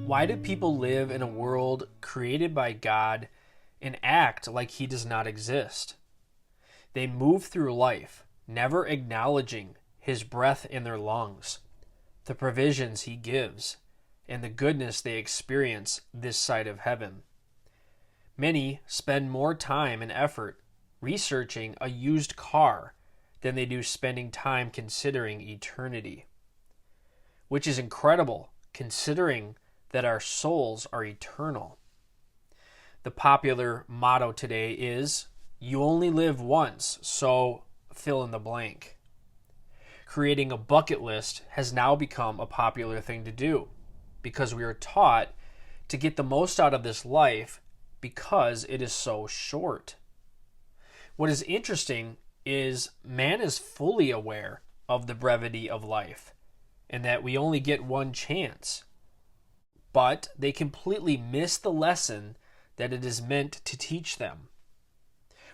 Why do people live in a world created by God and act like He does not exist? They move through life, never acknowledging His breath in their lungs, the provisions He gives, and the goodness they experience this side of heaven. Many spend more time and effort researching a used car than they do spending time considering eternity, which is incredible considering that our souls are eternal. The popular motto today is, "You only live once, so fill in the blank." Creating a bucket list has now become a popular thing to do because we are taught to get the most out of this life because it is so short. What is interesting is man is fully aware of the brevity of life and that we only get one chance. But they completely miss the lesson that it is meant to teach them.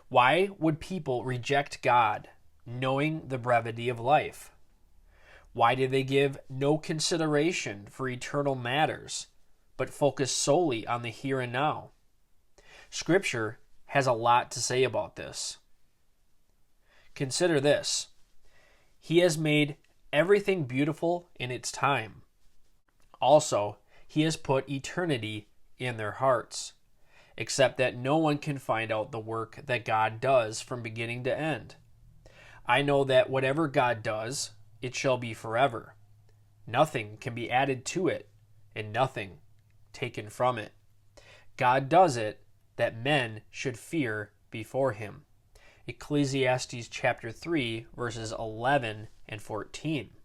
Why would people reject God knowing the brevity of life? Why do they give no consideration for eternal matters, but focus solely on the here and now? Scripture has a lot to say about this. Consider this. He has made everything beautiful in its time. Also, He has put eternity in their hearts, except that no one can find out the work that God does from beginning to end. I know that whatever God does, it shall be forever. Nothing can be added to it, and nothing taken from it. God does it that men should fear before Him. Ecclesiastes chapter 3, verses 11 and 14.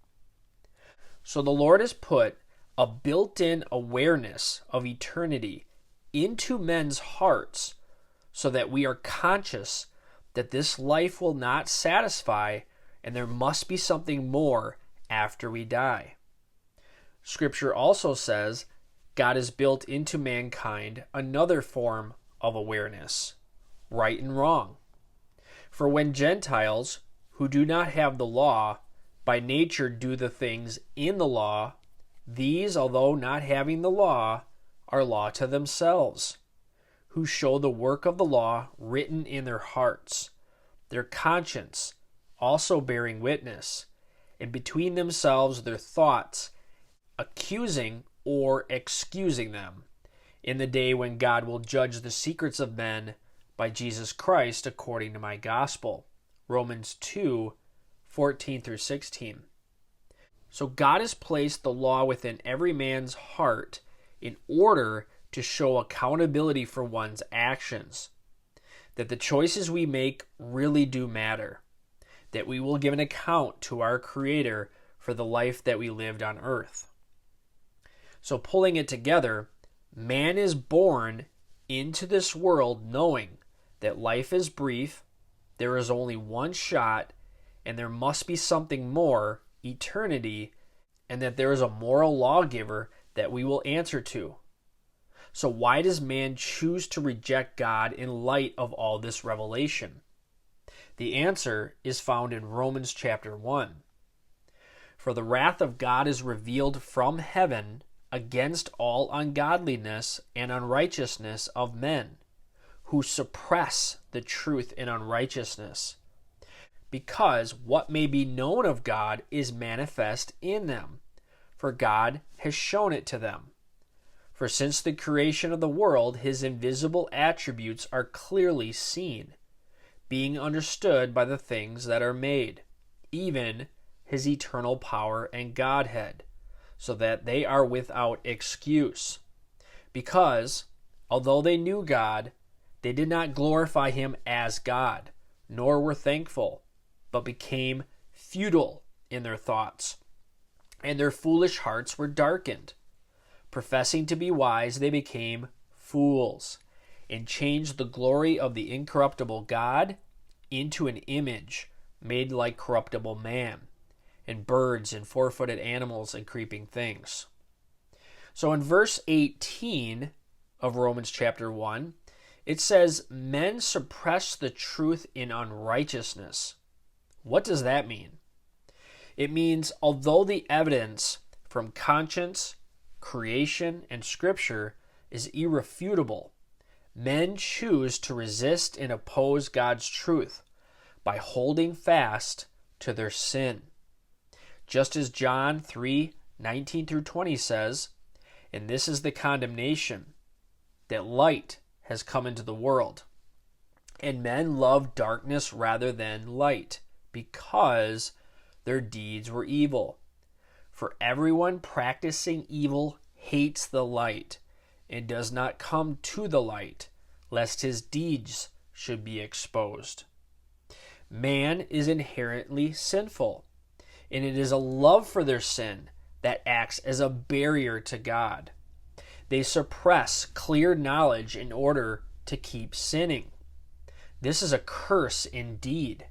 So the Lord has put a built-in awareness of eternity into men's hearts so that we are conscious that this life will not satisfy and there must be something more after we die. Scripture also says God has built into mankind another form of awareness, right and wrong. For when Gentiles who do not have the law by nature do the things in the law, these, although not having the law, are law to themselves, who show the work of the law written in their hearts, their conscience also bearing witness, and between themselves their thoughts, accusing or excusing them, in the day when God will judge the secrets of men by Jesus Christ according to my gospel. Romans 2, 14 through 16. So God has placed the law within every man's heart in order to show accountability for one's actions, that the choices we make really do matter, that we will give an account to our Creator for the life that we lived on earth. So pulling it together, man is born into this world knowing that life is brief, there is only one shot, and there must be something more, eternity, and that there is a moral lawgiver that we will answer to. So why does man choose to reject God in light of all this revelation? The answer is found in Romans chapter 1. For the wrath of God is revealed from heaven against all ungodliness and unrighteousness of men, who suppress the truth in unrighteousness, because what may be known of God is manifest in them, for God has shown it to them. For since the creation of the world, His invisible attributes are clearly seen, being understood by the things that are made, even His eternal power and Godhead, so that they are without excuse. Because, although they knew God, they did not glorify Him as God, nor were thankful, but became futile in their thoughts, and their foolish hearts were darkened. Professing to be wise, they became fools, and changed the glory of the incorruptible God into an image made like corruptible man, and birds and four-footed animals and creeping things. So in verse 18 of Romans chapter 1, it says, men suppress the truth in unrighteousness. What does that mean? It means although the evidence from conscience, creation, and Scripture is irrefutable. Men choose to resist and oppose God's truth by holding fast to their sin. Just as John 3:19 through 20 says, "And this is the condemnation, that light has come into the world, and men love darkness rather than light, because their deeds were evil. For everyone practicing evil hates the light, and does not come to the light, lest his deeds should be exposed." Man is inherently sinful, and it is a love for their sin that acts as a barrier to God. They suppress clear knowledge in order to keep sinning. This is a curse indeed.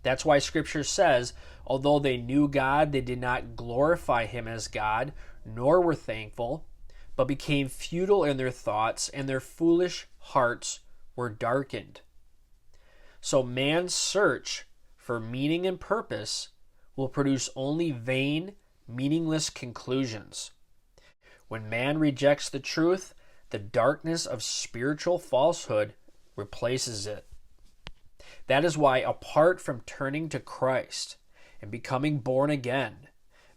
That's why Scripture says, although they knew God, they did not glorify Him as God, nor were thankful, but became futile in their thoughts, and their foolish hearts were darkened. So man's search for meaning and purpose will produce only vain, meaningless conclusions. When man rejects the truth, the darkness of spiritual falsehood replaces it. That is why, apart from turning to Christ and becoming born again,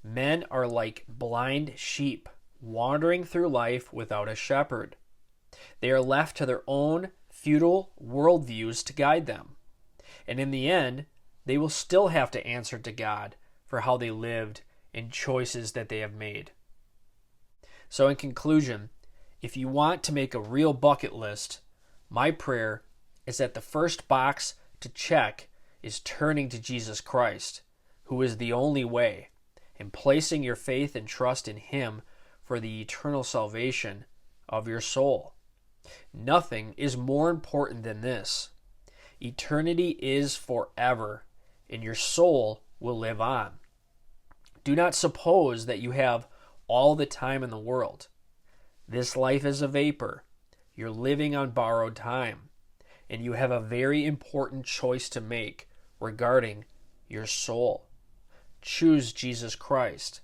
men are like blind sheep wandering through life without a shepherd. They are left to their own futile worldviews to guide them. And in the end, they will still have to answer to God for how they lived and choices that they have made. So in conclusion, if you want to make a real bucket list, my prayer is that the first box to check is turning to Jesus Christ, who is the only way, and placing your faith and trust in Him for the eternal salvation of your soul. Nothing is more important than this. Eternity is forever, and your soul will live on. Do not suppose that you have all the time in the world. This life is a vapor. You're living on borrowed time, and you have a very important choice to make regarding your soul. Choose Jesus Christ.